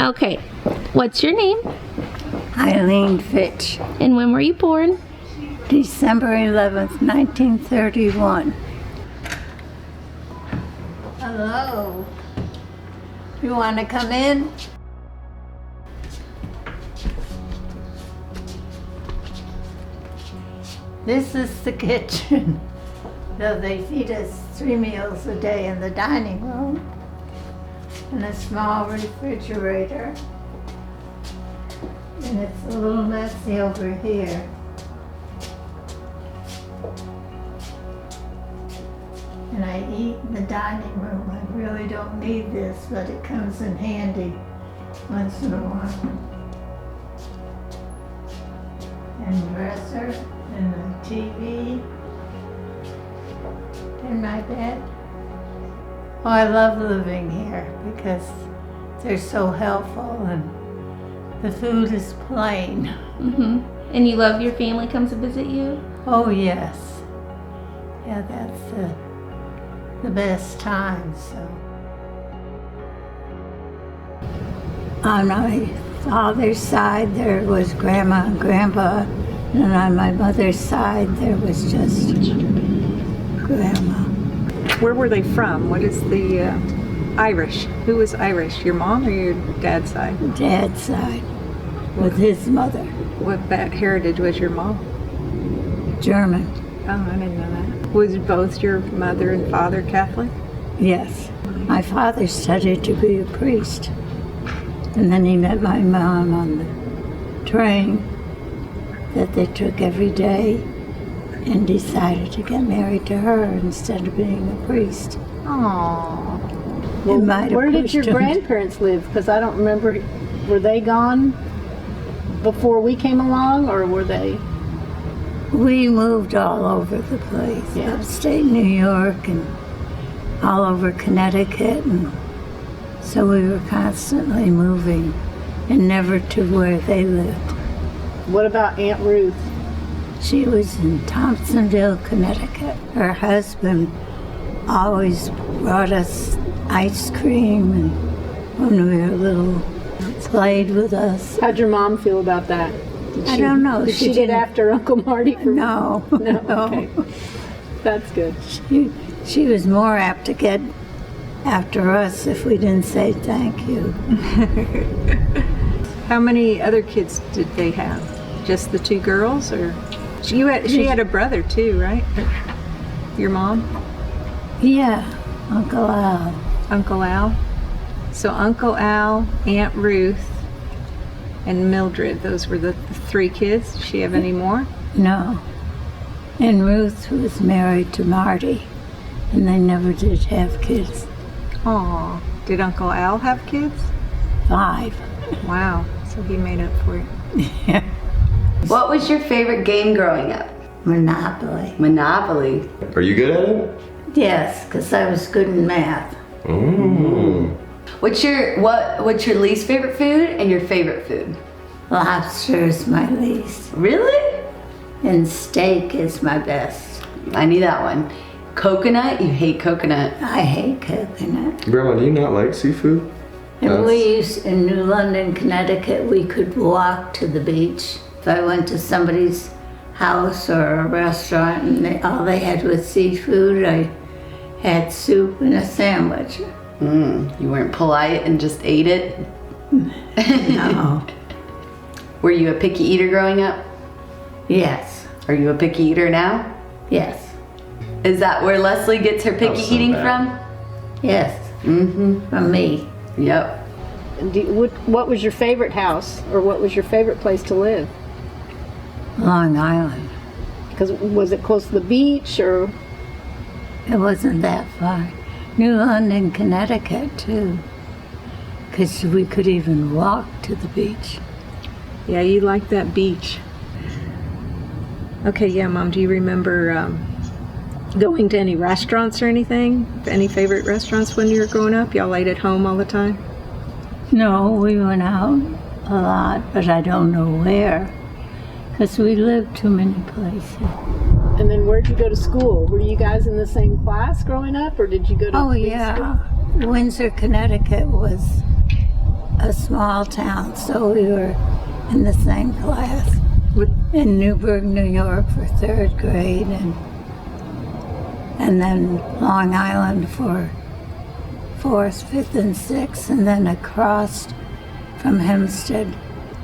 Okay, what's your name? Eileen Fitch. And when were you born? December 11th, 1931. Hello. You want to come in? This is the kitchen. So they feed us 3 meals a day in the dining room and a small refrigerator. And it's a little messy over here. And I eat in the dining room. I really don't need this, but it comes in handy once in a while. And dresser, and a TV, and my bed. Oh, I love living here because they're so helpful and the food is plain. Mm-hmm. And you love your family comes to visit you? Oh, yes. Yeah, that's the best time, so. On my father's side, there was Grandma and Grandpa, and on my mother's side, there was just Grandma. Where were they from? What is the Irish? Who was Irish? Your mom or your dad's side? Dad's side, with his mother. What heritage was your mom? German. Oh, I didn't know that. Was both your mother and father Catholic? Yes. My father studied to be a priest. And then he met my mom on the train that they took every day and decided to get married to her instead of being a priest. Aww. Well, where did your grandparents live? Because I don't remember. Were they gone before we came along, or were they? We moved all over the place. Yeah. Upstate New York and all over Connecticut, and so we were constantly moving and never to where they lived. What about Aunt Ruth? She was in Thompsonville, Connecticut. Her husband always brought us ice cream, and when we were little, played with us. How'd your mom feel about that? I don't know. Did she get after Uncle Marty? No. No. Okay. That's good. She was more apt to get after us if we didn't say thank you. How many other kids did they have? Just the 2 girls, or she had a brother too, right? Your mom? Yeah, Uncle Al. Uncle Al. So Uncle Al, Aunt Ruth, and Mildred. Those were the 3 kids. Did she have any more? No. And Ruth was married to Marty, and they never did have kids. Aw. Did Uncle Al have kids? 5. Wow. So he made up for it. Yeah. What was your favorite game growing up? Monopoly. Monopoly. Are you good at it? Yes, because I was good in math. What's your least favorite food and your favorite food? Lobster is my least. Really? And steak is my best. I knew that one. Coconut? You hate coconut. I hate coconut. Grandma, do you not like seafood? And we used, in New London, Connecticut, we could walk to the beach. If I went to somebody's house or a restaurant and all they had was seafood, I had soup and a sandwich. You weren't polite and just ate it? No. Were you a picky eater growing up? Yes. Are you a picky eater now? Yes. Is that where Leslie gets her picky so eating bad. from? Yes. Mm-hmm. From me. Yep. What was your favorite house, or what was your favorite place to live? Long Island. Because was it close to the beach, or? It wasn't that far. New London, Connecticut, too. Because we could even walk to the beach. Yeah, you like that beach. Okay, yeah, Mom, do you remember going to any restaurants or anything? Any favorite restaurants when you were growing up? Y'all ate at home all the time? No, we went out a lot, but I don't know where. Because we lived too many places. And then where'd you go to school? Were you guys in the same class growing up, or did you go to Oh, big yeah. school? Windsor, Connecticut was a small town, so we were in the same class in Newburgh, New York for 3rd grade, and then Long Island for 4th, 5th, and 6th, and then across from Hempstead.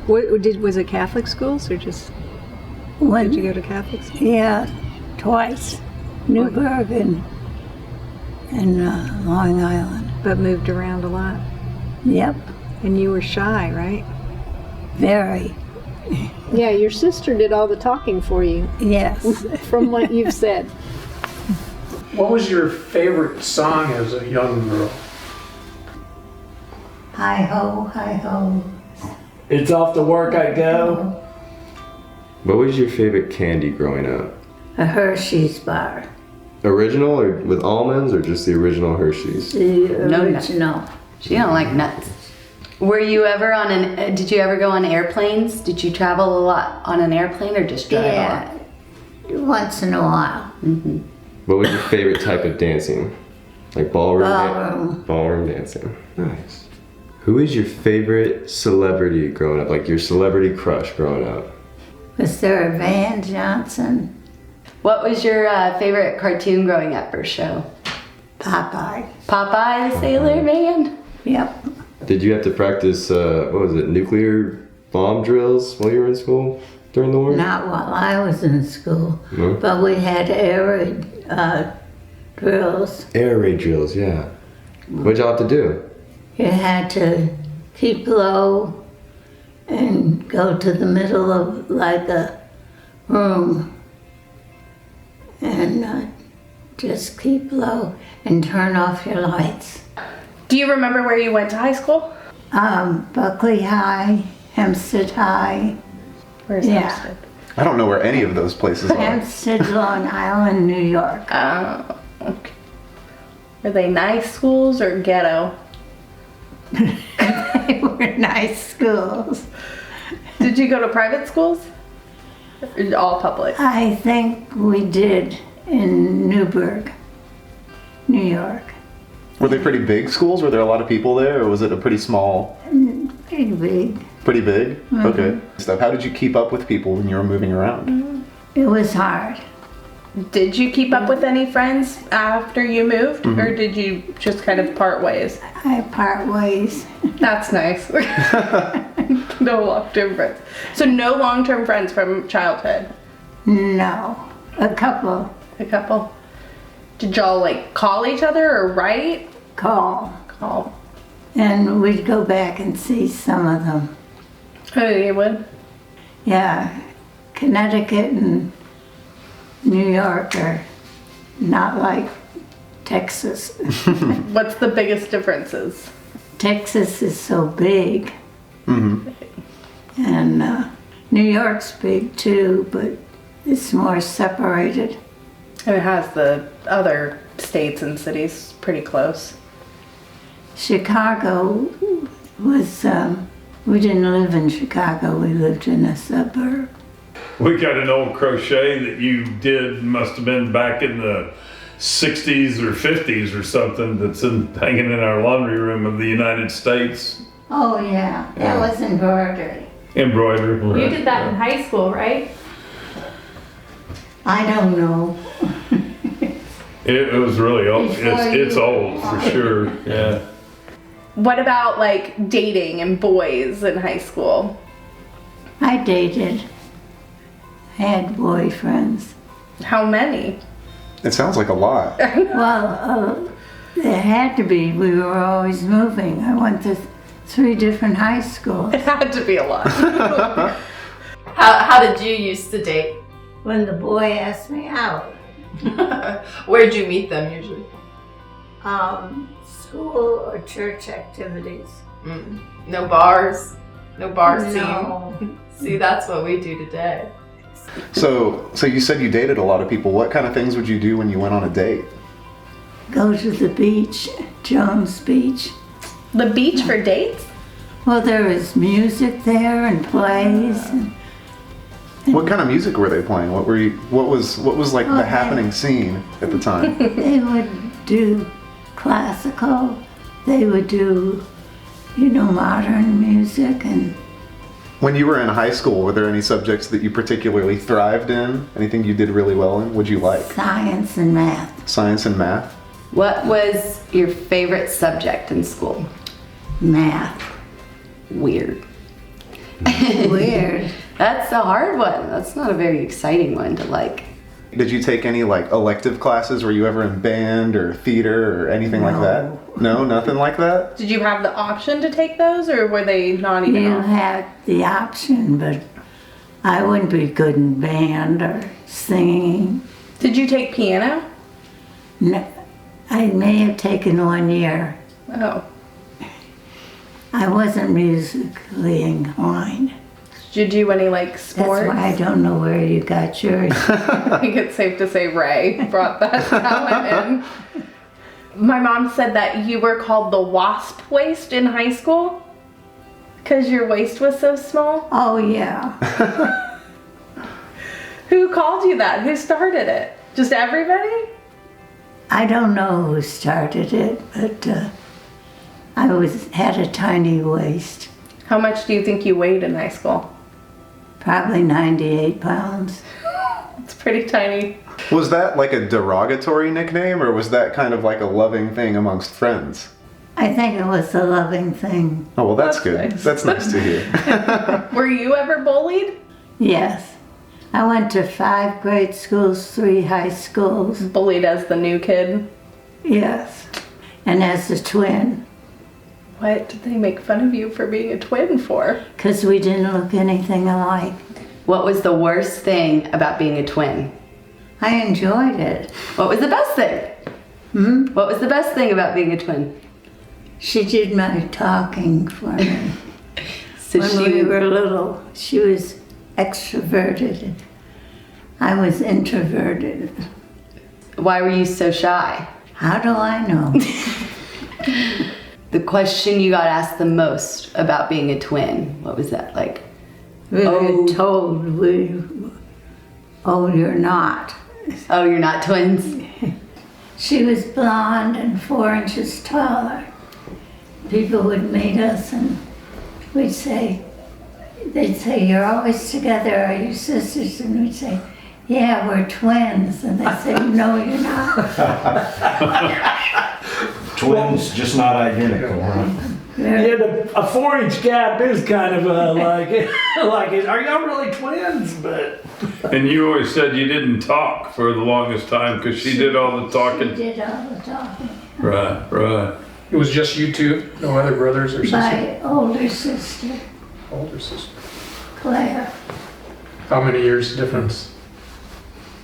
Was it Catholic schools or just, did you go to Catholic schools? Yeah, twice. Newburgh and Long Island. But moved around a lot. Yep, And you were shy, right? very. Yeah, your sister did all the talking for you, Yes. from what you've said. What was your favorite song as a young girl? Hi ho, hi ho. It's off to work I go. What was your favorite candy growing up? A Hershey's bar. Original or with almonds or just the original Hershey's? The No original. She don't like nuts. Were you ever on did you ever go on airplanes? Did you travel a lot on an airplane or just drive a Yeah, lot? once in a while. What was your favorite type of dancing? Like ballroom? Ballroom. Ballroom dancing. Nice. Who is your favorite celebrity growing up? Like your celebrity crush growing up? Was there a Van Johnson? What was your favorite cartoon growing up or show? Popeye. Popeye the Sailor Man? Yep. Did you have to practice, what was it, nuclear bomb drills while you were in school during the war? Not while I was in school, No? but we had air raid drills. Air raid drills, yeah. What'd y'all have to do? You had to keep low and go to the middle of like a room and just keep low and turn off your lights. Do you remember where you went to high school? Buckley High, Hempstead High. Where's Yeah. Hempstead? I don't know where any of those places are. Hempstead, Long Island, New York. Oh, okay. Were they nice schools or ghetto? They were nice schools. Did you go to private schools? Or all public? I think we did in Newburgh, New York. Were they pretty big schools? Were there a lot of people there, or was it a pretty small? Pretty big. Pretty big? Okay. So how did you keep up with people when you were moving around? It was hard. Did you keep up with any friends after you moved? Or did you just kind of part ways? I part ways. That's nice. No long-term friends. So no long-term friends from childhood? No, a couple A couple? Did y'all like call each other or write? call, Call. and we'd go back and see some of them. Oh, you would? Yeah, Connecticut and New York are not like Texas. What's the biggest differences? Texas is so big, and New York's big too, but it's more separated. And it has the other states and cities pretty close. Chicago was, we didn't live in Chicago, we lived in a suburb. We got an old crochet that you did, must have been back in the 60s or 50s or something, that's hanging in our laundry room of the United States. Oh yeah, that was embroidery. Embroidery. You did that in high school, right? I don't know. It was really old. Before It's you- old for sure, yeah. What about like dating and boys in high school? I dated, had boyfriends. How many? It sounds like a lot. Well, there had to be. We were always moving. I went to 3 different high schools. It had to be a lot. How did you used to date? When the boy asked me out, Where'd you meet them usually? school or church activities. No bars? No bar scene? No. See, that's what we do today. So you said you dated a lot of people. What kind of things would you do when you went on a date? Go to the beach, Jones Beach. The beach for dates? Well, there was music there and plays. And What kind of music were they playing? What was like the happening scene at the time? they would do classical. They would do modern music and When you were in high school, were there any subjects that you particularly thrived in? Anything you did really well in? What'd you like? science and math. Science and math? What was your favorite subject in school? Math. Weird. Weird. That's a hard one. That's not a very exciting one to like. Did you take any like elective classes? Were you ever in band or theater or anything like that? No, nothing like that? Did you have the option to take those, or were they not even You on? had the option, but I wouldn't be good in band or singing. Did you take piano? No, I may have taken 1 year. Oh. I wasn't musically inclined. Did you do any like sports? That's why I don't know where you got yours. I think it's safe to say Ray brought that talent in. My mom said that you were called the wasp waist in high school because your waist was so small. Oh, yeah. Who called you that? Who started it? Just everybody? I don't know who started it, but I had a tiny waist. How much do you think you weighed in high school? Probably 98 pounds. It's pretty tiny. Was that like a derogatory nickname or was that kind of like a loving thing amongst friends? I think it was a loving thing. Oh, well, that's good. Nice. That's nice to hear. Were you ever bullied? Yes. I went to 5 grade schools, 3 high schools. Bullied as the new kid? Yes. And as a twin. What did they make fun of you for being a twin for? Because we didn't look anything alike. What was the worst thing about being a twin? I enjoyed it. What was the best thing? What was the best thing about being a twin? She did my talking for me. So when we were little, she was extroverted. I was introverted. Why were you so shy? How do I know? The question you got asked the most about being a twin, what was that like? We were told, oh, you're not. Oh, you're not twins? She was blonde and 4 inches taller. People would meet us and they'd say, you're always together, are you sisters? And we'd say, yeah, we're twins. And they'd say, no, you're not. Twins, just not identical, huh? Yeah. Yeah, a 4-inch gap is kind of like, are y'all really twins? But And you always said you didn't talk for the longest time because she did all the She talking. did all the talking. Right. It was just you two? No other brothers or sisters? My older sister, Older sister. Claire. How many years difference?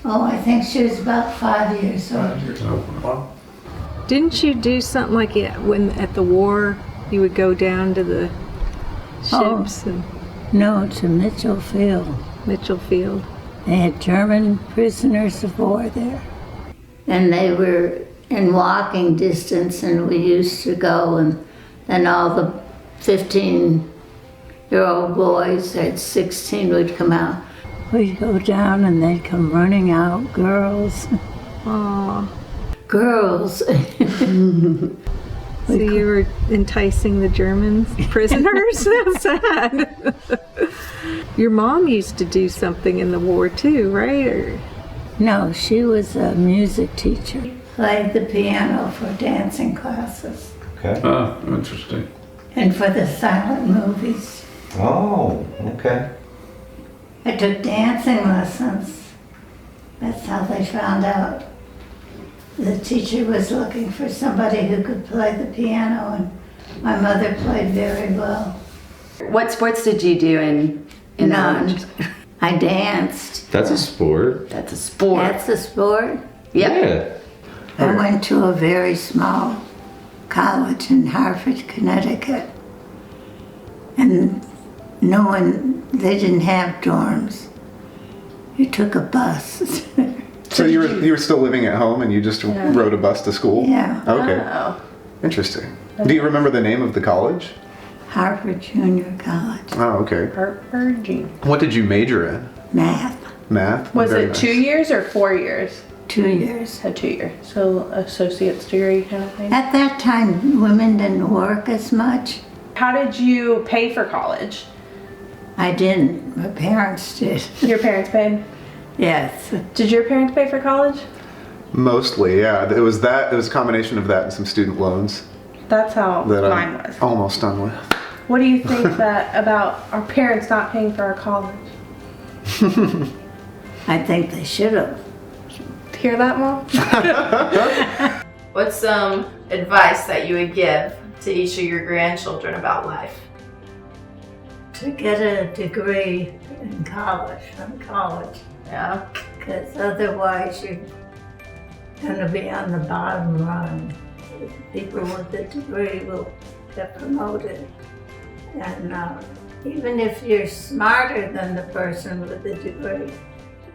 Oh, I think she was about 5 years old. 5 years. Oh, wow. Didn't you do something like it when at the war you would go down to the ships and No, to Mitchell Field. Mitchell Field? They had German prisoners of war there. And they were in walking distance, and we used to go, and then all the 15-year-old boys at 16 would come out. We'd go down, and they'd come running out, girls. Aw. Girls. So you were enticing the German prisoners? That's sad. Your mom used to do something in the war too, right? Or... No, she was a music teacher. Played the piano for dancing classes okay. Oh, interesting. and for the silent movies. Oh, okay. I took dancing lessons. That's how they found out. The teacher was looking for somebody who could play the piano, and my mother played very well. What sports did you do in None. elementary? I danced. That's a sport. That's a sport. That's a sport. Yep. Yeah. I went to a very small college in Hartford, Connecticut. And they didn't have dorms. You took a bus. So you were still living at home and you just rode a bus to school? Yeah. Okay. Oh. Interesting. Do you remember the name of the college? Hartford Junior College. Oh, okay. Hartford G. What did you major in? Math. Math? Was Very it nice. 2 years or 4 years? 2 years. A 2 year. So associate's degree kind of thing. At that time, women didn't work as much. how did you pay for college? I didn't. My parents did. Your parents paid? Yes. Did your parents pay for college? Mostly, yeah. It was a combination of that and some student loans That's how that mine I'm was. almost done with. What do you think that about our parents not paying for our college? I think they should have. Hear that, Mom? What's some advice that you would give to each of your grandchildren about life? To get a degree in college, from college, Yeah. because otherwise you're going to be on the bottom run. People with a degree will get promoted. And even if you're smarter than the person with the degree,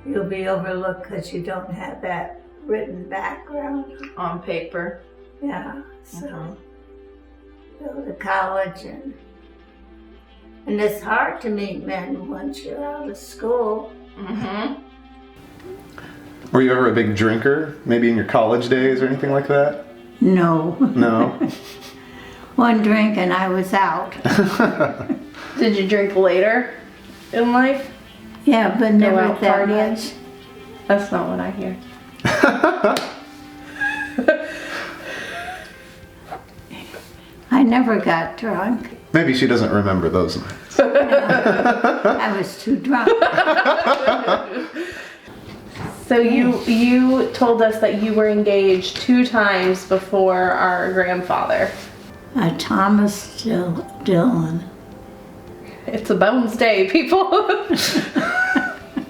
you'll be overlooked because you don't have that written background. On paper. Yeah, so go to college and it's hard to meet men once you're out of school. Mm-hmm. Were you ever a big drinker? Maybe in your college days or anything like that? No. No? One drink and I was out. Did you drink later in life? Yeah, but Go never out that partying? much. That's not what I hear. I never got drunk. Maybe she doesn't remember those nights. I was too drunk. So you told us that you were engaged 2 times before our grandfather. Thomas Dillon. It's a Bones Day, people.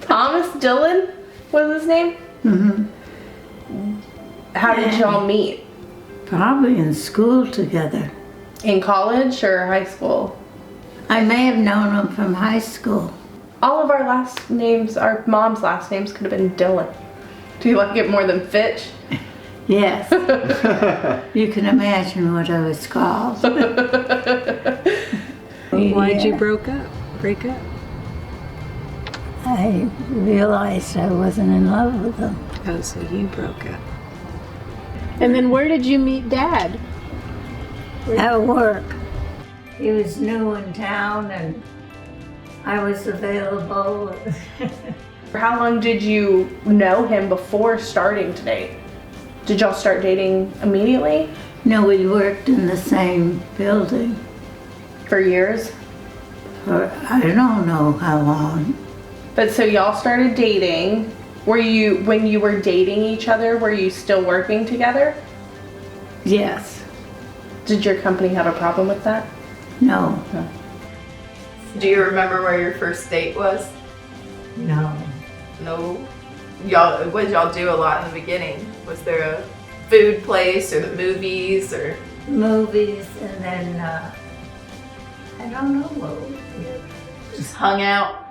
Thomas Dillon was his name? Mm-hmm. How did y'all meet? Probably in school together. In college or high school? I may have known him from high school. All of our last names, our mom's last names could have been Dillon. Do you like it more than Fitch? Yes. You can imagine what I was called. Why'd you break up? I realized I wasn't in love with him. Oh, so you broke up. And then where did you meet Dad? At work. He was new in town and I was available. How long did you know him before starting to date? Did y'all start dating immediately? No, we worked in the same building For years? for I don't know how long. But so y'all started dating. When you were dating each other, were you still working together? Yes. Did your company have a problem with that? No. Do you remember where your first date was? No. No. What did y'all do a lot in the beginning? Was there a food place or the movies or? Movies and then I don't know what we did. Just hung out?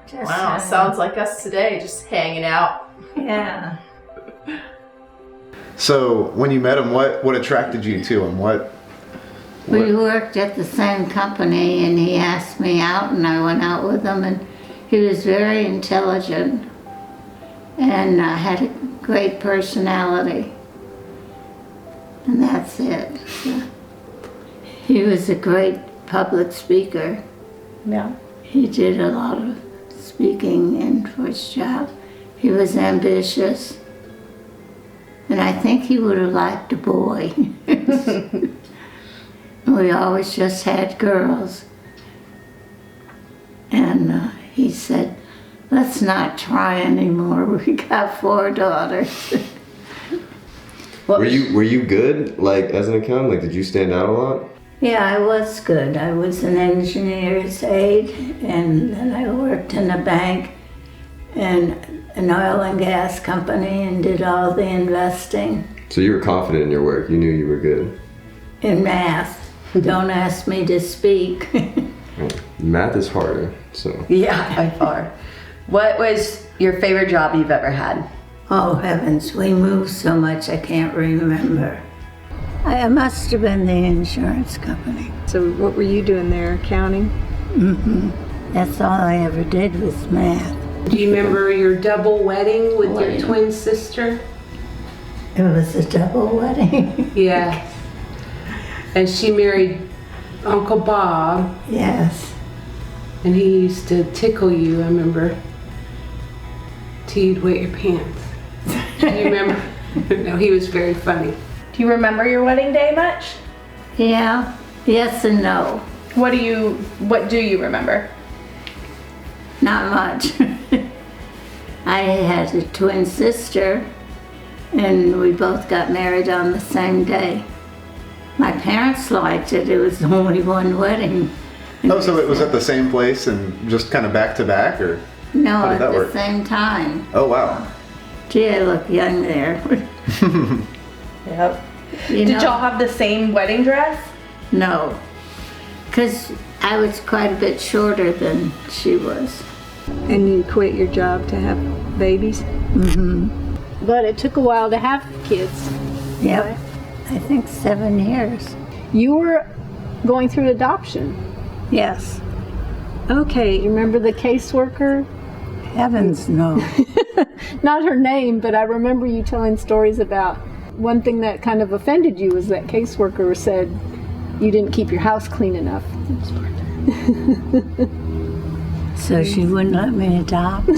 Just Wow, sounds like us today, just hanging out. Yeah. So when you met him, what attracted you to him? We worked at the same company and he asked me out and I went out with him and he was very intelligent and had a great personality. And that's it. So, he was a great public speaker. Yeah. He did a lot of speaking in for his job. He was ambitious. And I think he would have liked a boy. We always just had girls. And he said, let's not try anymore. We got 4 daughters. Were you good, like, as an accountant? Like, did you stand out a lot? Yeah, I was good. I was an engineer's aide, and then I worked in a bank and an oil and gas company and did all the investing. So you were confident in your work. You knew you were good. In math. Don't ask me to speak. Math is harder, so. Yeah, by far. What was your favorite job you've ever had? Oh heavens, we moved so much I can't remember. I must have been the insurance company. So what were you doing there, accounting? Mm-hmm. That's all I ever did was math. Do you remember your double wedding with your twin sister? It was a double wedding. Yeah. And she married Uncle Bob, Yes. and he used to tickle you, I remember, till you'd wet your pants. Do you remember? No, he was very funny. Do you remember your wedding day much? Yeah. Yes and no. What do you remember? Not much. I had a twin sister, and we both got married on the same day. My parents liked it. It was only one wedding. Oh, so it was at the same place and just kind of back to back, or? No, How did at that the work? same time. Oh, wow. Gee, I look young there. Yep. You Did know? y'all have the same wedding dress? No, because I was quite a bit shorter than she was. And you quit your job to have babies? But it took a while to have kids. Yep, I think 7 years. You were going through adoption. Yes. Okay. You remember the caseworker? Heavens, no. Not her name, but I remember you telling stories about one thing that kind of offended you was that caseworker said you didn't keep your house clean enough. So she wouldn't let me adopt.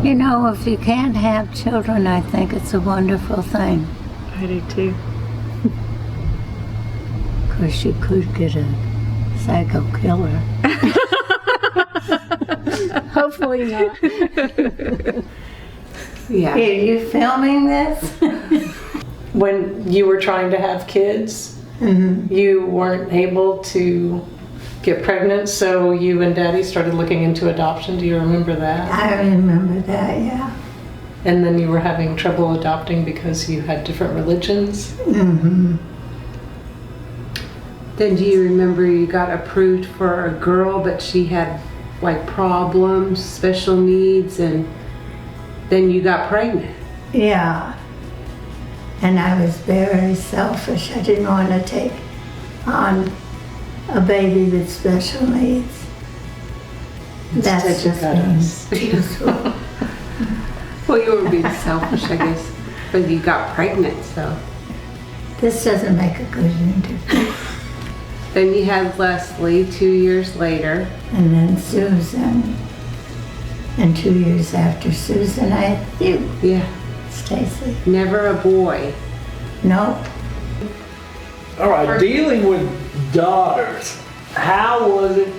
You know, if you can't have children, I think it's a wonderful thing. I do too. Of course, you could get a psycho killer. Hopefully not. Yeah. Are you filming this? When you were trying to have kids, you weren't able to get pregnant, so you and Daddy started looking into adoption. Do you remember that? I remember that, yeah. And then you were having trouble adopting because you had different religions. Then do you remember you got approved for a girl, but she had like problems, special needs, and then you got pregnant? Yeah. And I was very selfish. I didn't want to take on a baby with special needs. That's Instead just you got us. being truthful. Well, you were being selfish, I guess, but you got pregnant, so. This doesn't make a good interview. Then you had Leslie 2 years later. And then Susan. And 2 years after Susan, I had you, Yeah. Stacy. Never a boy. Nope. All right, dealing with daughters, how was it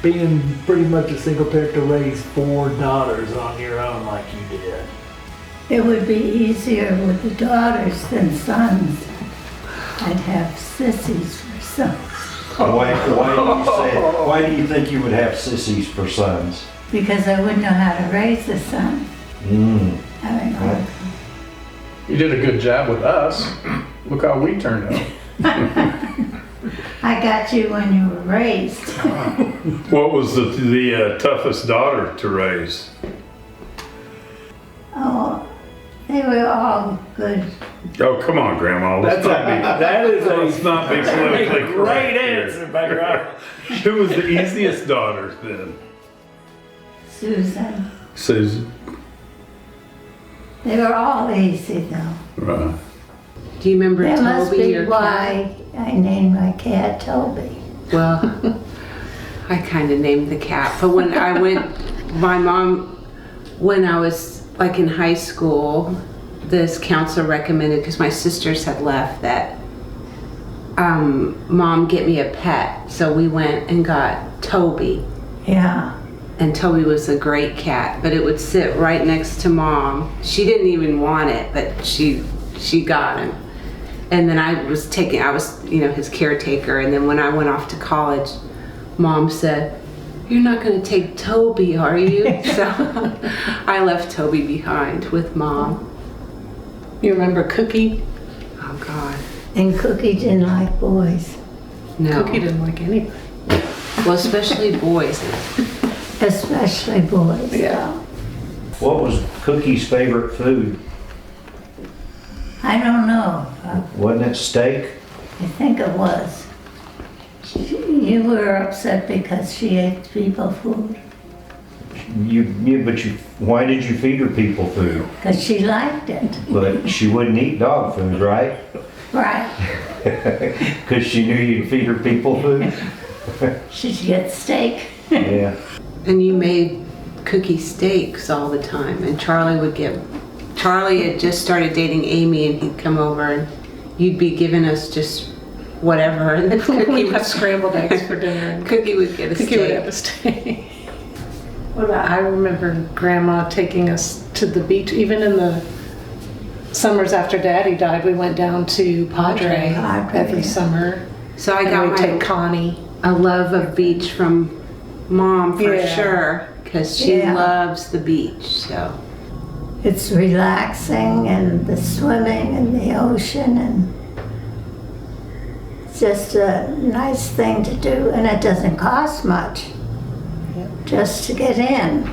being pretty much a single parent to raise 4 daughters on your own like you did? It would be easier with the daughters than sons. I'd have sissies for sons. Why do you think you would have sissies for sons? Because I wouldn't know how to raise a son. Having a hard time. You did a good job with us. Look how we turned out. I got you when you were raised. What was the toughest daughter to raise? Oh, they were all good. Oh, come on, Grandma. Let's not be politically great correct here. answer, Baker. Who was the easiest daughter then? Susan. Susan. They were all easy though. Right. Do you remember That must Toby, be your cat? why I named my cat Toby. Well, I kind of named the cat, but when I went, my mom, when I was like in high school, this counselor recommended, because my sisters had left, that Mom get me a pet. So we went and got Toby. Yeah. And Toby was a great cat, but it would sit right next to Mom. She didn't even want it, but she got him. And then I was, his caretaker. And then when I went off to college, Mom said, "You're not going to take Toby, are you?" So I left Toby behind with Mom. You remember Cookie? Oh God. And Cookie didn't like boys. No. Cookie didn't like anybody. Well, especially boys. Especially boys. Yeah. What was Cookie's favorite food? I don't know. Wasn't it steak? I think it was. You were upset because she ate people food. Why did you feed her people food? Because she liked it. But she wouldn't eat dog food, right? Right. Because she knew you'd feed her people food? She'd get steak. Yeah. And you made cookie steaks all the time. And Charlie had just started dating Amy, and he'd come over and you'd be giving us just whatever. And then Cookie We'd would have scrambled eggs for dinner. And Cookie would get a Cookie would steak. have a steak. What about, I remember Grandma taking us to the beach, even in the summers after Daddy died. We went down to Padre every summer. So I And got we'd my take Connie. a love of beach from Mom for Yeah. sure, because she Yeah. loves the beach. So It's relaxing and the swimming and the ocean, and it's just a nice thing to do, and it doesn't cost much just to get in.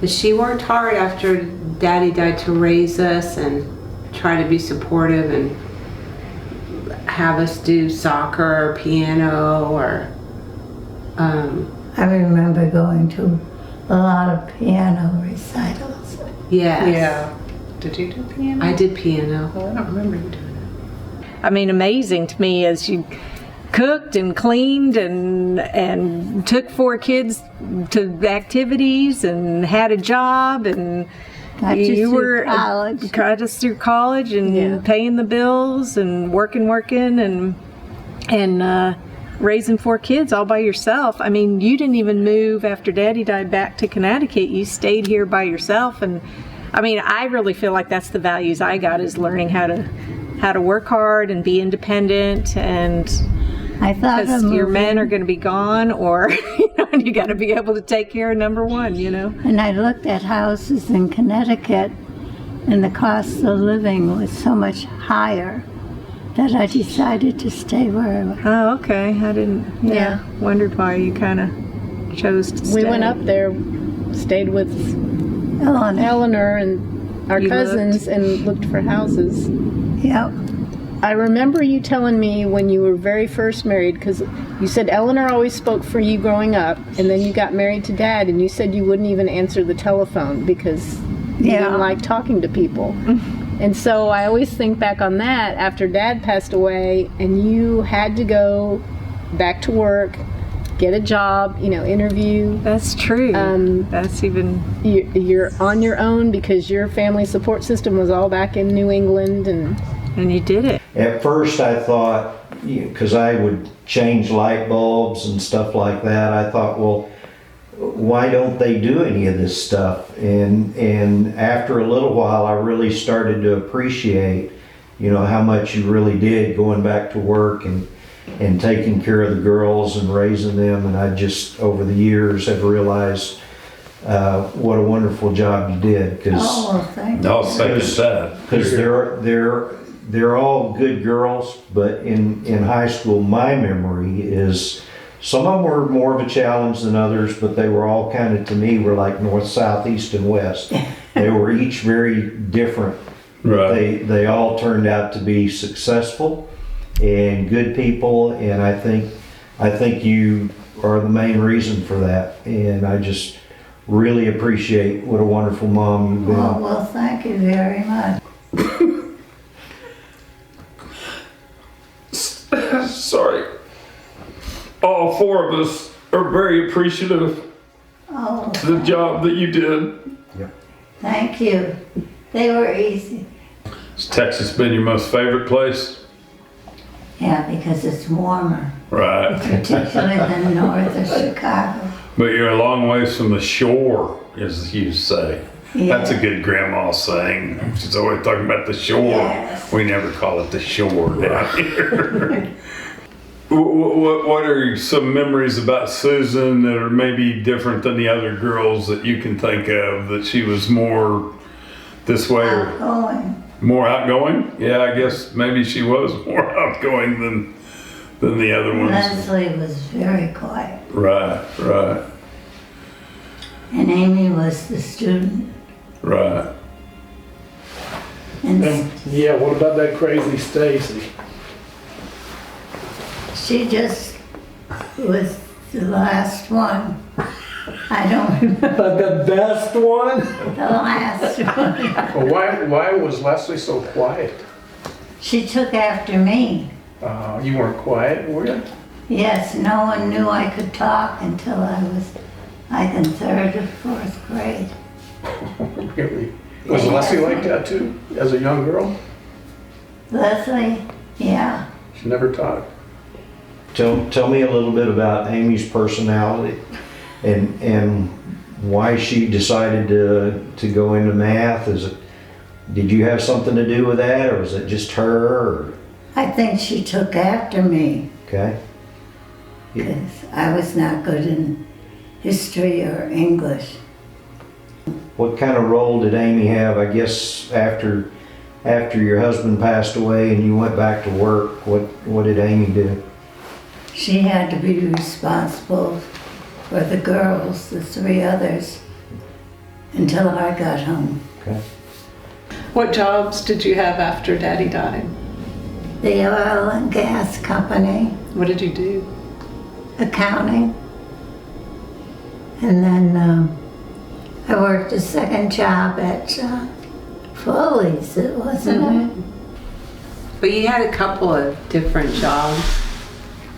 but she worked hard after Daddy died to raise us and try to be supportive and have us do soccer or piano or I remember going to a lot of piano recitals. yes. Yeah. Did you do piano? I did piano. Oh, I don't remember you doing I mean, amazing to me as you cooked and cleaned and took 4 kids to activities and had a job and Got you you through were college. got us through college and paying the bills and working and raising 4 kids all by yourself. I mean, you didn't even move after Daddy died back to Connecticut. You stayed here by yourself. And I mean, I really feel like that's the values I got, is learning how to work hard and be independent. And I thought of because your moving. men are going to be gone, or you got to be able to take care of number one. And I looked at houses in Connecticut, and the cost of living was so much higher that I decided to stay where I was. Oh, okay. I didn't. Yeah. Wondered why you kind of chose to stay. We We went up there, stayed with Eleanor and our You cousins and looked for houses. Yep. I remember you telling me when you were very first married, because you said Eleanor always spoke for you growing up, and then you got married to Dad, and you said you wouldn't even answer the telephone because you didn't like talking to people. And so I always think back on that after Dad passed away, and you had to go back to work, get a job, interview. That's true. That's even... You're on your own because your family support system was all back in New England, and you did it. At first I thought, because I would change light bulbs and stuff like that, I thought, well, why don't they do any of this stuff? And after a little while I really started to appreciate, how much you really did going back to work and taking care of the girls and raising them. And I just, over the years, have realized what a wonderful job you did. Thank you. I'll second that. Because they're all good girls, but in high school, my memory is some of them were more of a challenge than others, but they were all kind of, to me, were like north, south, east, and west. They were each very different. Right. They all turned out to be successful and good people, and I think you are the main reason for that. And I just really appreciate what a wonderful mom you've been. Oh, well, thank you very much. Sorry. All 4 of us are very appreciative Oh, of the job that you did. thank you. They were easy. Has Texas been your most favorite place? Yeah, because it's warmer, Right. particularly than north of Chicago. But you're a long ways from the shore, as you say. Yeah. That's a good grandma saying. She's always talking about the shore. Yes. We never call it the shore down here. What are some memories about Susan that are maybe different than the other girls that you can think of, that she was more this way or Outgoing. more outgoing? Yeah, I guess maybe she was more outgoing than the other ones. Leslie was very quiet, Right. and Amy was the student. Right. And Yeah, what about that crazy Stacy? she just was the last one. I don't remember But the best one? the last one. Well, why was Leslie so quiet? She took after me. You weren't quiet, were you? Yes, no one knew I could talk until I was like in 3rd or 4th grade. Really? Was Leslie like that too, as a young girl? Leslie, yeah. She never talked. Tell me a little bit about Amy's personality and why she decided to go into math. Did you have something to do with that, or was it just her? Or? I think she took after me. Okay. Because I was not good in history or English. What kind of role did Amy have, I guess, after your husband passed away and you went back to work? What did Amy do? She had to be responsible for the girls, the 3 others, until I got home. Okay. What jobs did you have after Daddy died? The oil and gas company. What did you do? Accounting. And then I worked a second job at Foley's, wasn't it? But you had a couple of different jobs.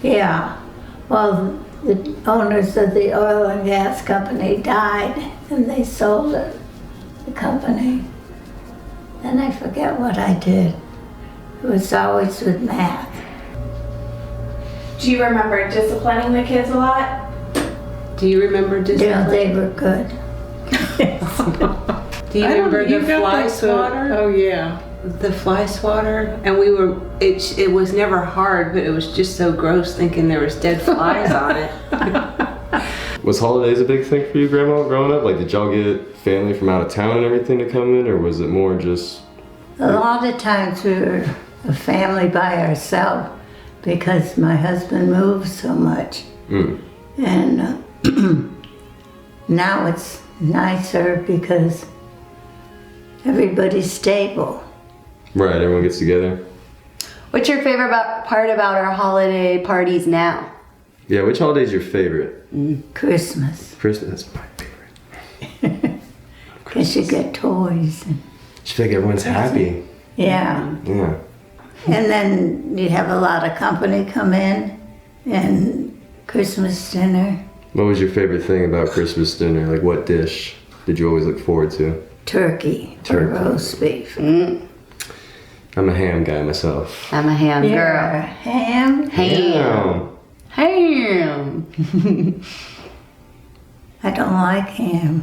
Yeah. Well, the owners of the oil and gas company died and they sold it, the company. Then I forget what I did. It was always with math. Do you remember disciplining the kids a lot? Do you remember discipline? Yeah, they were good. Do you remember the fly swatter? Oh yeah. The fly swatter, and it was never hard, but it was just so gross thinking there was dead flies on it. Was holidays a big thing for you, Grandma, growing up? Like, did y'all get family from out of town and everything to come in, or was it more just... A lot of times we were a family by ourselves because my husband moved so much. And now it's nicer because everybody's stable. Right, everyone gets together. What's your favorite part about our holiday parties now? Yeah, which holiday is your favorite? Christmas. Christmas, that's my favorite. Because you get toys. And, I feel like everyone's happy. yeah. Yeah. And then you have a lot of company come in and Christmas dinner. What was your favorite thing about Christmas dinner? Like, what dish did you always look forward to? Turkey. Or roast beef. I'm a ham guy myself. I'm a ham You're girl. a ham? Ham. I don't like ham.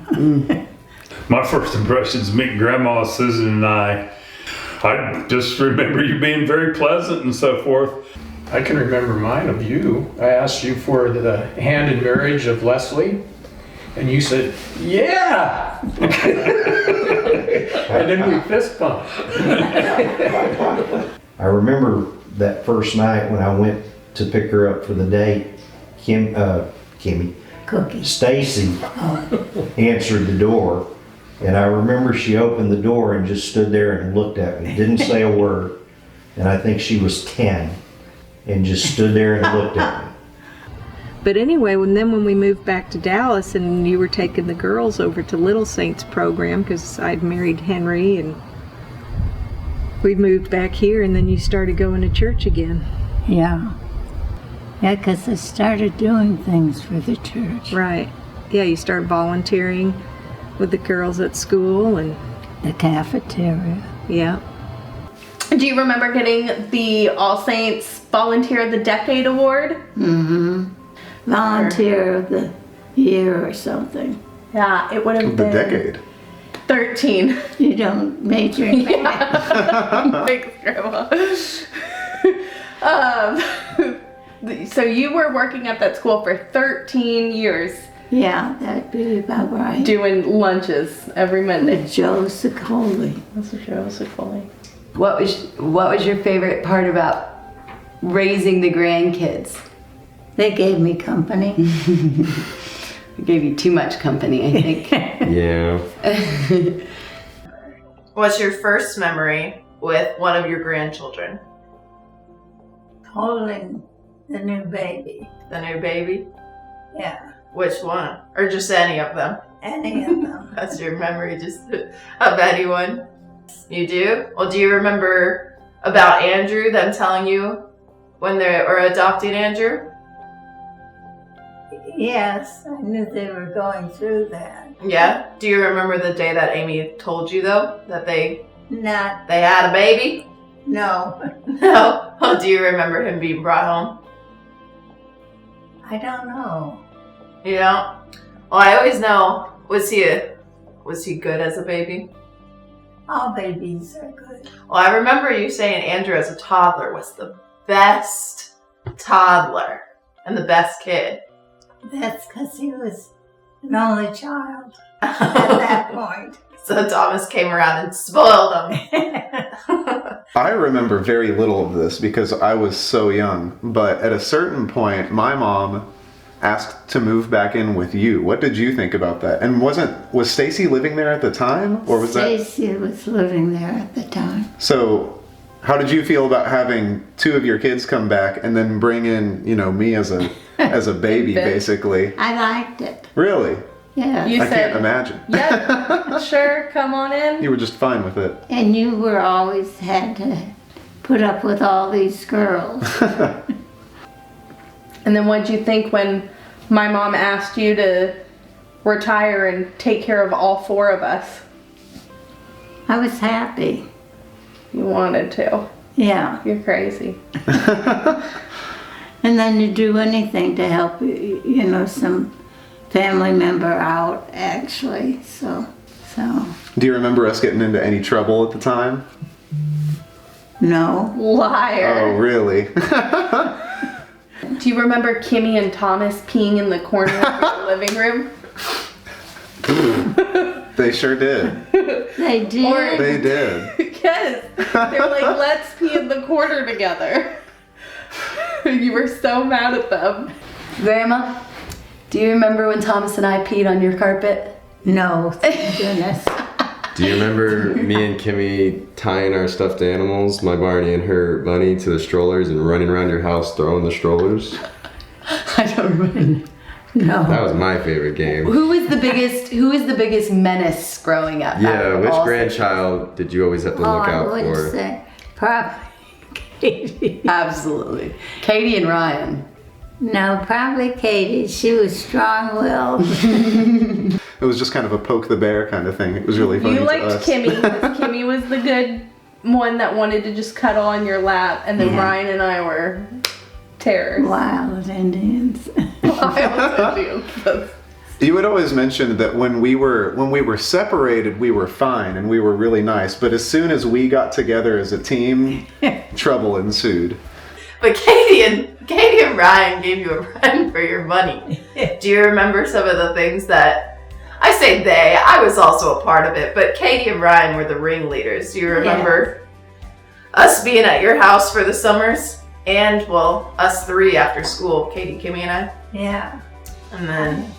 My first impressions meeting Grandma, Susan, and I just remember you being very pleasant and so forth. I can remember mine of you. I asked you for the hand in marriage of Leslie, and you said, yeah! And then we fist bumped. I remember that first night when I went to pick her up for the date. Stacy answered the door, and I remember she opened the door and just stood there and looked at me, didn't say a word, and I think she was 10, and just stood there and looked at me. But anyway, when we moved back to Dallas and you were taking the girls over to Little Saints program because I'd married Henry and we moved back here, and then you started going to church again. Yeah. Yeah, because I started doing things for the church. Right. Yeah, you started volunteering with the girls at school and the cafeteria. Yeah. Do you remember getting the All Saints Volunteer of the Decade Award? Mm-hmm. Volunteer of the Year or something. Yeah, it would have been... The decade. 13. You don't major in Yeah. Thanks, Grandma. So you were working at that school for 13 years. Yeah, that'd be about right. Doing lunches every Monday. With Joe Sicoli. That's Joe Sicoli. What was your favorite part about raising the grandkids? They gave me company. They gave you too much company, I think. Yeah. What's your first memory with one of your grandchildren? Holding the new baby. The new baby? Yeah. Which one? Or just any of them? Any of them. That's your memory, just of anyone? You do? Well, do you remember about Andrew, them telling you when they were adopting Andrew? Yes, I knew they were going through that. Yeah? Do you remember the day that Amy told you, though, that they had a baby? No. No? Oh, do you remember him being brought home? I don't know. You don't? Well, I always know, was he good as a baby? All babies are good. Well, I remember you saying Andrew as a toddler was the best toddler and the best kid. That's because he was an only child at that point. So Thomas came around and spoiled him. I remember very little of this because I was so young, but at a certain point, my mom asked to move back in with you. What did you think about that? And was Stacy living there at the time, or was Stacy was living there at the time. So, how did you feel about having two of your kids come back and then bring in, me as a baby, basically? I liked it. Really? Yeah. I can't imagine. Yep, sure, come on in. You were just fine with it. And you were always had to put up with all these girls. And then what'd you think when my mom asked you to retire and take care of all 4 of us? I was happy. You wanted to. Yeah. You're crazy. And then you do anything to help, some family member out, actually. So. Do you remember us getting into any trouble at the time? No. Liar. Oh, really? Do you remember Kimmy and Thomas peeing in the corner of your living room? They sure did. They did. They did. Yes. They're like, let's pee in the corner together. You were so mad at them. Grandma, do you remember when Thomas and I peed on your carpet? No, thank goodness. Do you remember me and Kimmy tying our stuffed animals, my Barney and her bunny, to the strollers and running around your house throwing the strollers? I don't remember. No. That was my favorite game. Who was the biggest menace growing up? Yeah, which grandchild did you always have to look out I would for? say probably Katie. Absolutely. Katie and Ryan. No, probably Katie. She was strong-willed. It was just kind of a poke the bear kind of thing. It was really funny You to liked us. Kimmy, because Kimmy was the good one that wanted to just cuddle on your lap, and then Ryan and I were terrors. Wild Indians. Wild Indians. You would always mention that when we were separated, we were fine and we were really nice. But as soon as we got together as a team, trouble ensued. But Katie and Ryan gave you a run for your money. Do you remember some of the things that, I say they, I was also a part of it, but Katie and Ryan were the ringleaders. Do you remember us being at your house for the summers? And, well, us 3 after school, Katie, Kimmy, and I. Yeah. And then...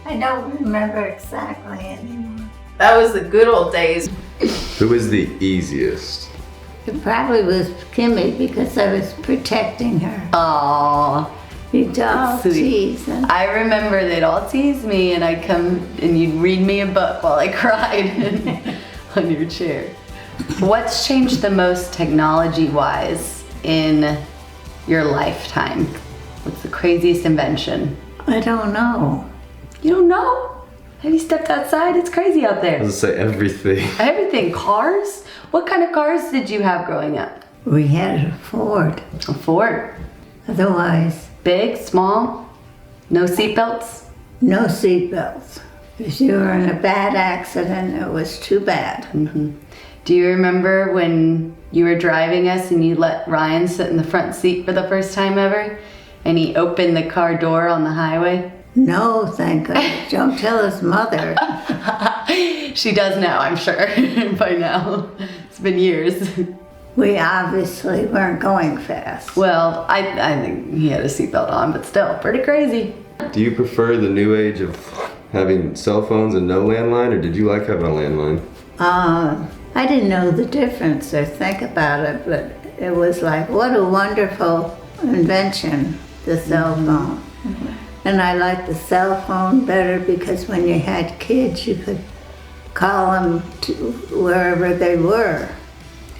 I don't remember exactly anymore. That was the good old days. Who was the easiest? It probably was Kimmy because I was protecting her. Aww. You'd all tease. I remember they'd all tease me and I'd come and you'd read me a book while I cried on your chair. What's changed the most technology-wise in your lifetime? What's the craziest invention? I don't know. You don't know? Have you stepped outside? It's crazy out there. I was gonna say everything. Everything. Cars? What kind of cars did you have growing up? We had a Ford. A Ford? Otherwise, big, small, no seatbelts? No seatbelts. If you were in a bad accident, it was too bad. Mm-hmm. Do you remember when you were driving us and you let Ryan sit in the front seat for the first time ever? And he opened the car door on the highway? No, thank God. Don't tell his mother. She does now, I'm sure, by now. It's been years. We obviously weren't going fast. Well, I think he had a seatbelt on, but still, pretty crazy. Do you prefer the new age of having cell phones and no landline, or did you like having a landline? I didn't know the difference or think about it, but it was like, what a wonderful invention, the cell phone. Mm-hmm. And I liked the cell phone better because when you had kids, you could call them to wherever they were.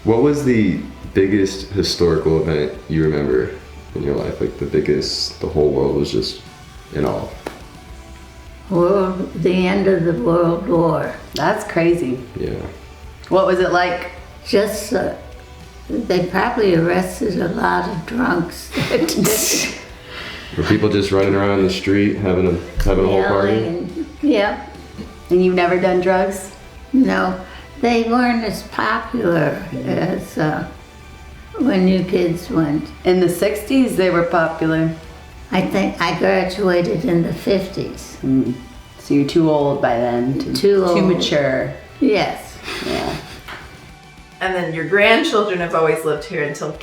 What was the biggest historical event you remember in your life? Like the whole world was just in awe. The end of the World War. That's crazy. Yeah. What was it like? Just, they probably arrested a lot of drunks. Were people just running around the street having a whole party? Yeah. And you've never done drugs? No, they weren't as popular as when you kids went. In the 60s, they were popular. I think I graduated in the 50s. So you're too old by then. Too old. Too mature. Yes. Yeah. And then your grandchildren have always lived here until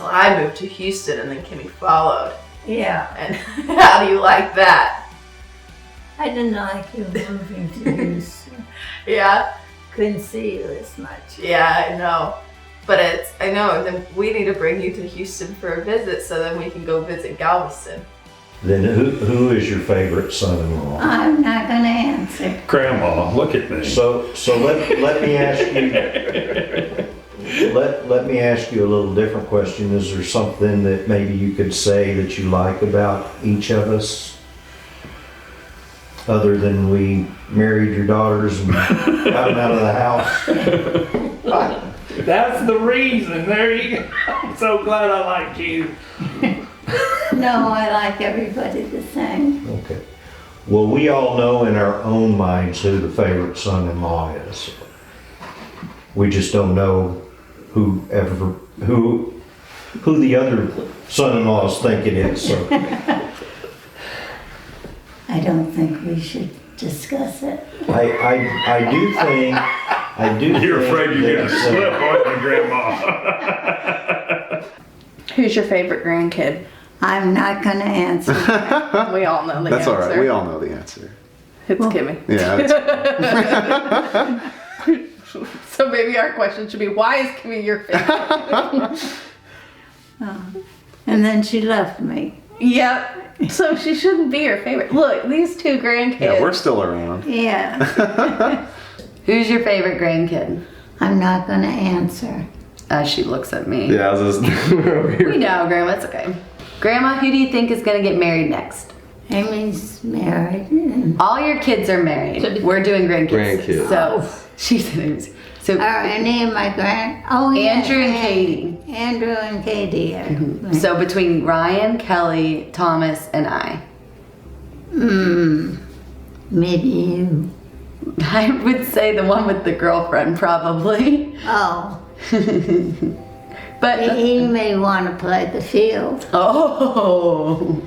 I moved to Houston, and then Kimmy followed. Yeah. And how do you like that? I didn't like you moving to Houston. Yeah? Couldn't see you as much. Yeah, I know. But I know, then we need to bring you to Houston for a visit so then we can go visit Galveston. Then who is your favorite son-in-law? I'm not going to answer. Grandma, look at me. So let me ask you. Let me ask you a little different question. Is there something that maybe you could say that you like about each of us, other than we married your daughters and got them out of the house? That's the reason. There you go. I'm so glad I like you. No, I like everybody the same. Okay. Well, we all know in our own minds who the favorite son-in-law is. We just don't know who the other son-in-laws think it is. So. I don't think we should discuss it. I do think. You're afraid you're gonna slip, aren't you, Grandma? Who's your favorite grandkid? I'm not going to answer. We all know the That's answer. all right. We all know the answer. It's Kimmy. Yeah. So maybe our question should be, why is Kimmy your favorite? And then she left me. Yep. So she shouldn't be your favorite. Look, these two grandkids. Yeah, we're still around. Yeah. Who's your favorite grandkid? I'm not going to answer. As she looks at me. Yeah, I was just over here. We know, Grandma, it's okay. Grandma, who do you think is going to get married next? Amy's married. And All your kids are married. We're doing grandkids. So, she said, so any of my Oh, yeah. Andrew and Katie. Andrew and Katie. Are So between Ryan, Kelly, Thomas, and I. Maybe you. I would say the one with the girlfriend, probably. Oh. But he may want to play the field. Oh.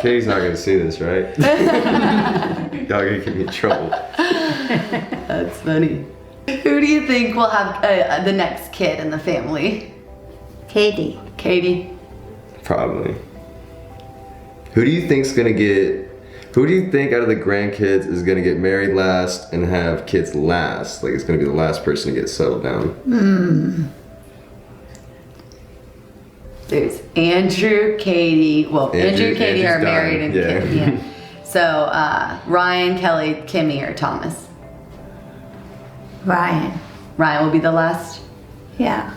Katie's not gonna see this, right? Y'all gonna get me in trouble. That's funny. Who do you think will have the next kid in the family? Katie. Katie. Probably. Who do you think out of the grandkids is gonna get married last and have kids last? Like, it's gonna be the last person to get settled down. There's Andrew, Katie. Well, Andrew and Katie are Andrew's married and done. kids. Yeah. So Ryan, Kelly, Kimmy, or Thomas? Ryan. Ryan will be the last. Yeah.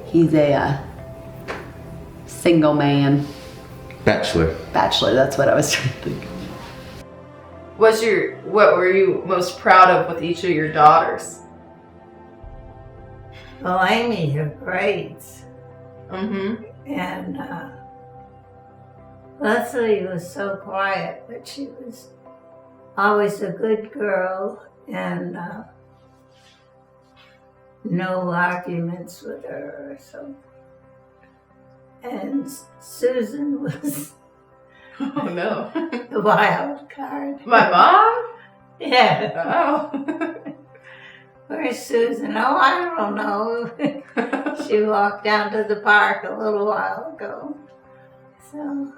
He's a single man. Bachelor. That's what I was trying to think. What were you most proud of with each of your daughters? Well, Amy, her grades. Mm-hmm. And Leslie was so quiet, but she was always a good girl, and no arguments with her or so. And Susan was Oh no. the wild card. My mom? Yeah. Oh. Where's Susan? Oh, I don't know. She walked down to the park a little while ago. So,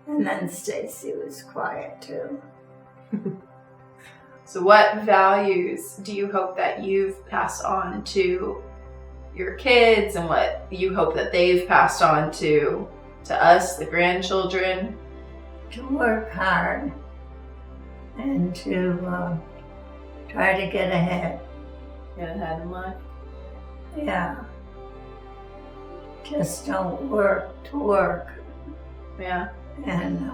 and then Stacy was quiet too. So what values do you hope that you've passed on to your kids, and what you hope that they've passed on to us, the grandchildren? To work hard and to try to get ahead. Get ahead in life. Yeah. Just don't work to work. Yeah. And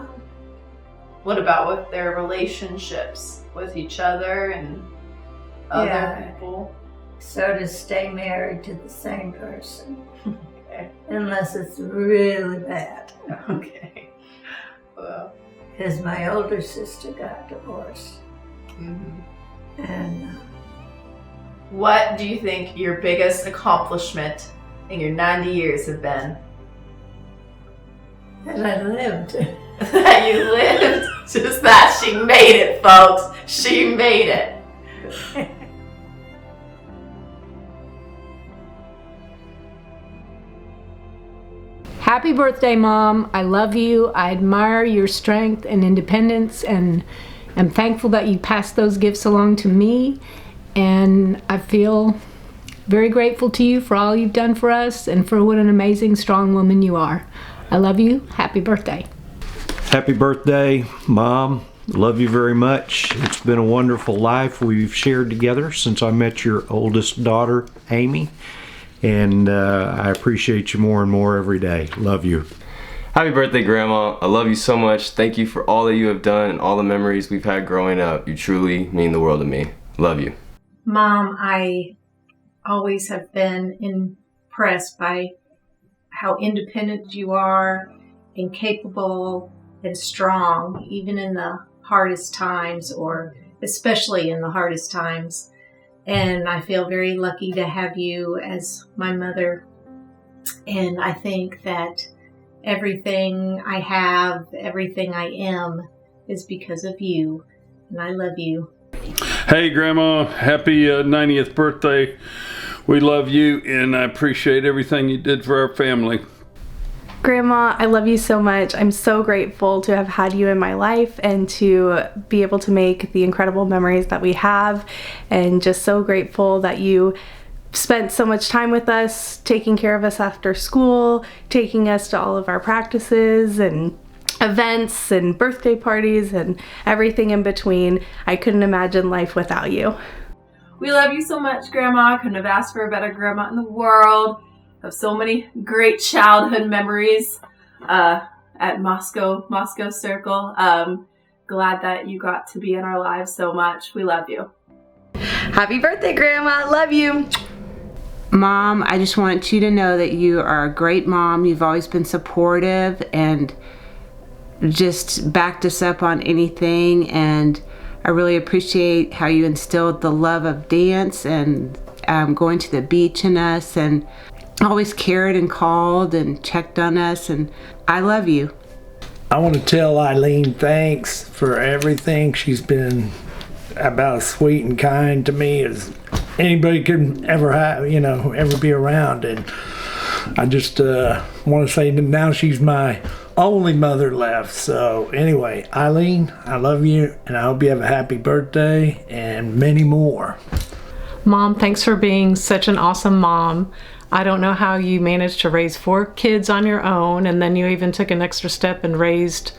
What about with their relationships with each other and other people? sort of stay married to the same person. Okay. Unless it's really bad. Okay. Well. Because my older sister got divorced. And What do you think your biggest accomplishment in your 90 years have been? that I lived. That you lived? Just that. She made it, folks. She made it. Happy birthday, Mom. I love you. I admire your strength and independence, and I'm thankful that you passed those gifts along to me. And I feel very grateful to you for all you've done for us and for what an amazing, strong woman you are. I love you. Happy birthday. Happy birthday, Mom. Love you very much. It's been a wonderful life we've shared together since I met your oldest daughter, Amy. And I appreciate you more and more every day. Love you. Happy birthday, Grandma. I love you so much. Thank you for all that you have done and all the memories we've had growing up. You truly mean the world to me. Love you. Mom, I always have been impressed by how independent you are and capable and strong, even in the hardest times, or especially in the hardest times. And I feel very lucky to have you as my mother. And I think that everything I have, everything I am, is because of you. And I love you. Hey, Grandma, happy 90th birthday. We love you, and I appreciate everything you did for our family. Grandma, I love you so much. I'm so grateful to have had you in my life and to be able to make the incredible memories that we have, and just so grateful that you spent so much time with us, taking care of us after school, taking us to all of our practices and events and birthday parties and everything in between. I couldn't imagine life without you. We love you so much, Grandma. Couldn't have asked for a better grandma in the world. Have so many great childhood memories at Moscow Circle. Glad that you got to be in our lives so much. We love you. Happy birthday, Grandma. Love you. Mom, I just want you to know that you are a great mom. You've always been supportive and just backed us up on anything. And I really appreciate how you instilled the love of dance and going to the beach in us, and always cared and called and checked on us. And I love you. I want to tell Eileen thanks for everything. She's been about as sweet and kind to me as anybody could ever have, ever be around. And I just want to say that now she's my only mother left. So anyway, Eileen, I love you, and I hope you have a happy birthday and many more. Mom, thanks for being such an awesome mom. I don't know how you managed to raise 4 kids on your own, and then you even took an extra step and raised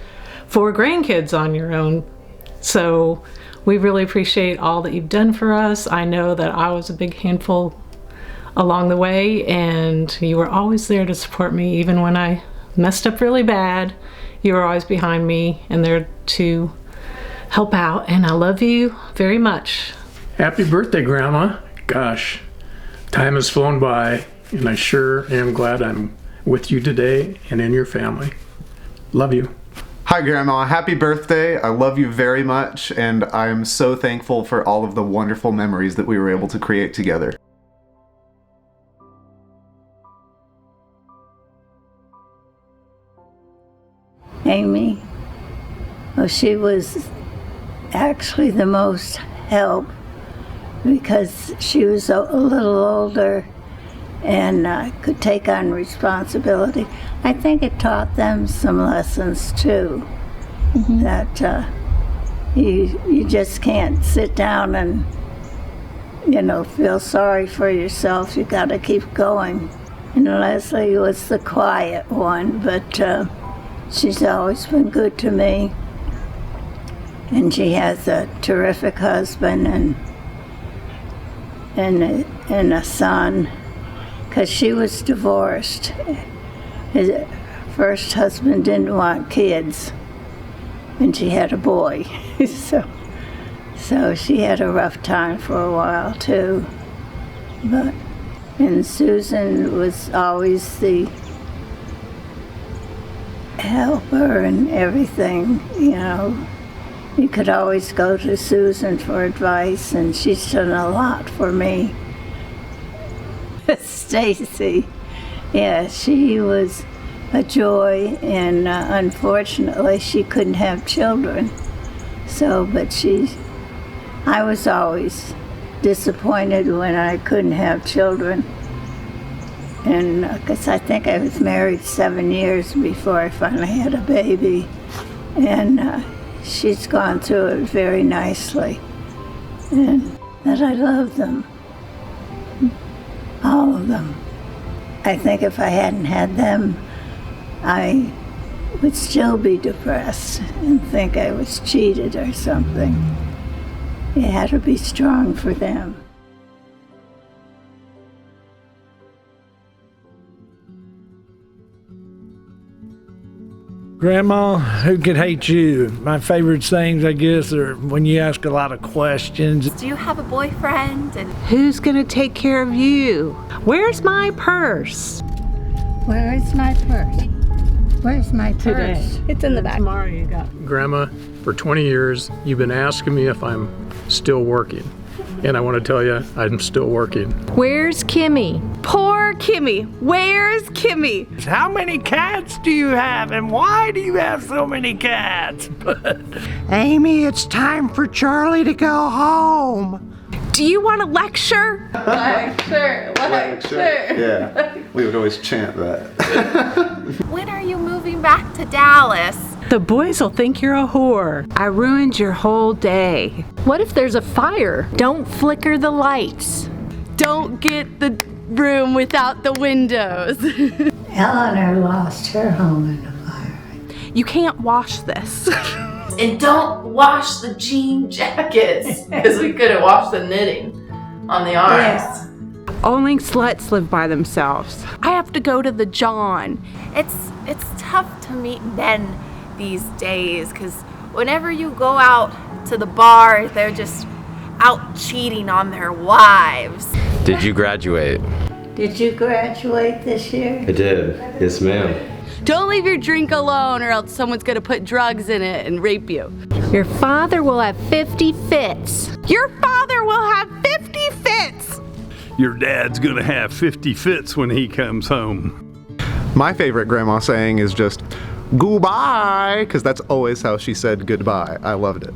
4 grandkids on your own. So we really appreciate all that you've done for us. I know that I was a big handful along the way, and you were always there to support me. Even when I messed up really bad, you were always behind me and there to help out, and I love you very much. Happy birthday, Grandma. Gosh, time has flown by, and I sure am glad I'm with you today and in your family. Love you. Hi, Grandma. Happy birthday. I love you very much, and I'm so thankful for all of the wonderful memories that we were able to create together. Amy, well, she was actually the most help because she was a little older and could take on responsibility. I think it taught them some lessons too, that you just can't sit down and feel sorry for yourself. You got to keep going. And Leslie was the quiet one, but she's always been good to me. And she has a terrific husband and a son. because she was divorced. His first husband didn't want kids, and she had a boy. So she had a rough time for a while too. And Susan was always the helper and everything, you know. You could always go to Susan for advice, and she's done a lot for me. Stacy, yeah, she was a joy, and unfortunately she couldn't have children. I was always disappointed when I couldn't have children. And because I think I was married 7 years before I finally had a baby. And she's gone through it very nicely. And that I love them. All of them. I think if I hadn't had them, I would still be depressed and think I was cheated or something. You had to be strong for them. Grandma, who could hate you? My favorite things, I guess, are when you ask a lot of questions. Do you have a boyfriend? And who's gonna take care of you? Where's my purse? Where is my purse? Where's my purse? It's in the back. Tomorrow you got. Grandma, for 20 years, you've been asking me if I'm still working. And I want to tell you, I'm still working. Where's Kimmy? Poor Kimmy. Where's Kimmy? How many cats do you have, and why do you have so many cats? Amy, it's time for Charlie to go home. Do you want a lecture? Lecture. Yeah, we would always chant that. when are you moving back to Dallas? The boys will think you're a whore. I ruined your whole day. What if there's a fire? Don't flicker the lights. Don't get the room without the windows. Eleanor lost her home in a fire. You can't wash this. And don't wash the jean jackets, because we couldn't wash the knitting on the arms. Yes. Only sluts live by themselves. I have to go to the John. It's tough to meet men these days, because whenever you go out to the bar, they're just out cheating on their wives. Did you graduate? Did you graduate this year? I did. Yes, ma'am. Don't leave your drink alone, or else someone's gonna put drugs in it and rape you. Your father will have 50 fits. Your father will have 50 fits! Your dad's gonna have 50 fits when he comes home. My favorite grandma saying is just, goodbye, because that's always how she said goodbye. I loved it.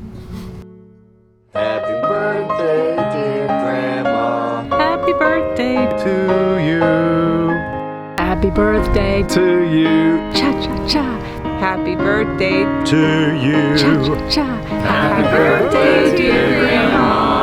Happy birthday, dear Grandma. Happy birthday To you. Happy birthday To you, cha-cha-cha. Happy birthday to you. Cha-cha-cha. Happy birthday, dear Grandma.